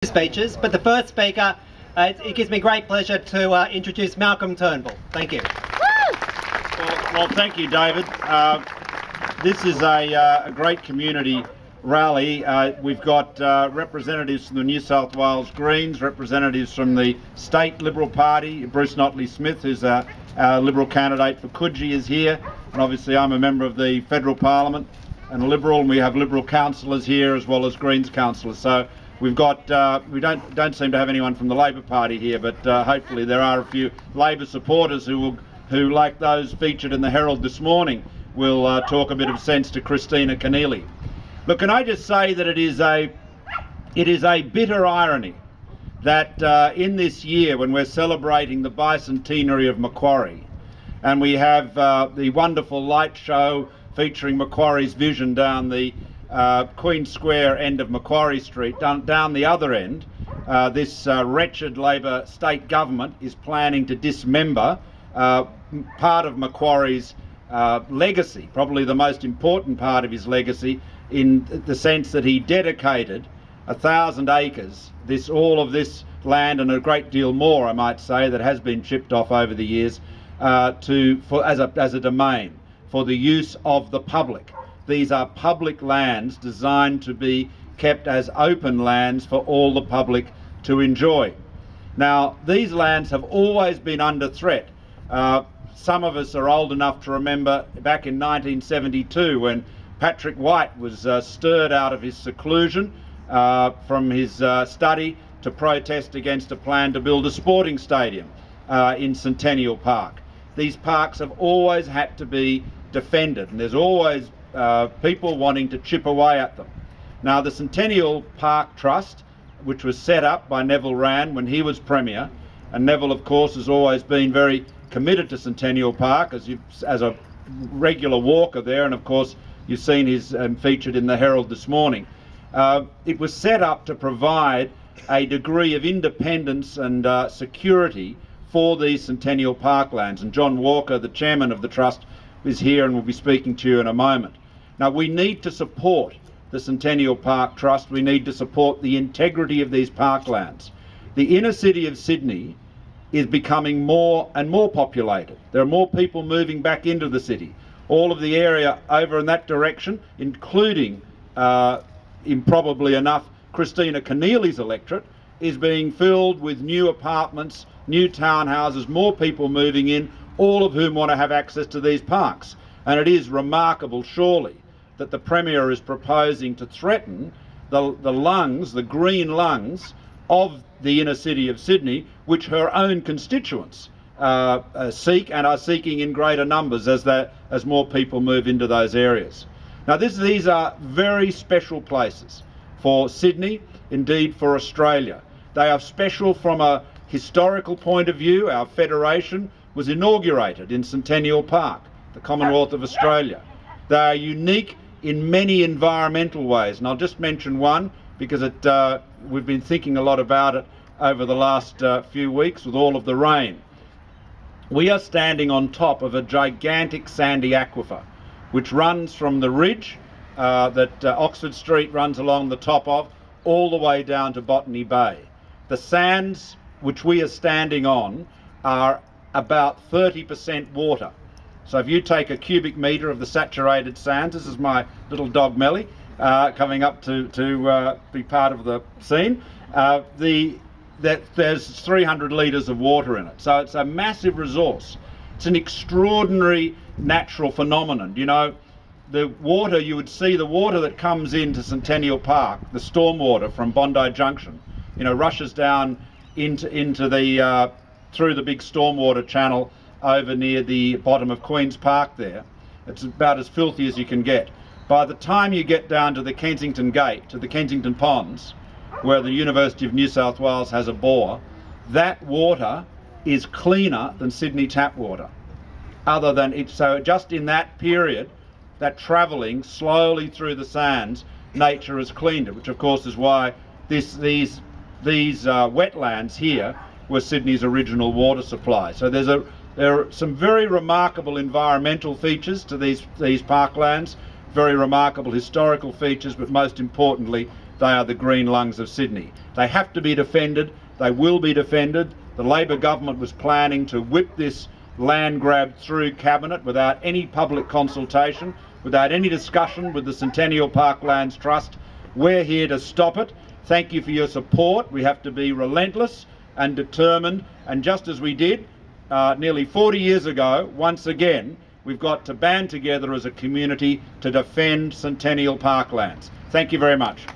speeches, but the first speaker, it gives me great pleasure to introduce Malcom Turnbull. Thank you. Well, thank you, David. This is a great community rally. We've got representatives from the New South Wales Greens, representatives from the State Liberal Party. Bruce Notley-Smith, who's our Liberal candidate for Coogee, is here, and obviously I'm a member of the Federal Parliament and a Liberal, and we have Liberal councillors here as well as Greens councillors. So we've got, we don't seem to have anyone from the Labor Party here, but hopefully there are a few Labor supporters who, like those featured in the Herald this morning, will talk a bit of sense to Christina Keneally. Look, can I just say that it is a bitter irony that in this year, when we're celebrating the bicentenary of Macquarie, and we have the wonderful light show featuring Macquarie's vision down the Queen Square end of Macquarie Street, down the other end, this wretched Labor state government is planning to dismember part of Macquarie's legacy, probably the most important part of his legacy, in the sense that he dedicated 1,000 acres, all of this land and a great deal more, I might say, that has been chipped off over the years, as a domain for the use of the public. These are public lands designed to be kept as open lands for all the public to enjoy. Now, these lands have always been under threat. Some of us are old enough to remember back in 1972 when Patrick White was stirred out of his seclusion from his study to protest against a plan to build a sporting stadium in Centennial Park. These parks have always had to be defended, and there's always people wanting to chip away at them. Now, the Centennial Park Trust, which was set up by Neville Wran when he was Premier, and Neville, of course, has always been very committed to Centennial Park as a regular walker there, and of course you've seen his featured in the Herald this morning. It was set up to provide a degree of independence and security for these Centennial Parklands, and John Walker, the chairman of the Trust, is here and will be speaking to you in a moment. Now, we need to support the Centennial Park Trust. We need to support the integrity of these parklands. The inner city of Sydney is becoming more and more populated. There are more people moving back into the city. All of the area over in that direction, including, improbably enough, Christina Keneally's electorate, is being filled with new apartments, new townhouses, more people moving in, all of whom want to have access to these parks. And it is remarkable, surely, that the Premier is proposing to threaten the green lungs of the inner city of Sydney, which her own constituents seek and are seeking in greater numbers as more people move into those areas. Now, these are very special places for Sydney, indeed for Australia. They are special from a historical point of view. Our federation was inaugurated in Centennial Park, the Commonwealth of Australia. They are unique in many environmental ways, and I'll just mention one because we've been thinking a lot about it over the last few weeks with all of the rain. We are standing on top of a gigantic sandy aquifer which runs from the ridge that Oxford Street runs along the top of, all the way down to Botany Bay. The sands which we are standing on are about 30% water. So if you take a cubic metre of the saturated sands, this is my little dog Melly coming up to be part of the scene, there's 300 litres of water in it. So it's a massive resource. It's an extraordinary natural phenomenon. You know, the water, you would see the water that comes into Centennial Park, the stormwater from Bondi Junction, you know, rushes down into the through the big stormwater channel over near the bottom of Queen's Park there. It's about as filthy as you can get. By the time you get down to the Kensington Gate, to the Kensington Ponds, where the University of New South Wales has a bore, that water is cleaner than Sydney tap water. Other than it, so just in that period, that travelling slowly through the sands, nature has cleaned it, which of course is why these wetlands here were Sydney's original water supply. So there are some very remarkable environmental features to these parklands, very remarkable historical features, but most importantly, they are the green lungs of Sydney. They have to be defended. They will be defended. The Labor government was planning to whip this land grab through Cabinet without any public consultation, without any discussion with the Centennial Parklands Trust. We're here to stop it. Thank you for your support. We have to be relentless and determined, and just as we did nearly 40 years ago, once again, we've got to band together as a community to defend Centennial Parklands. Thank you very much.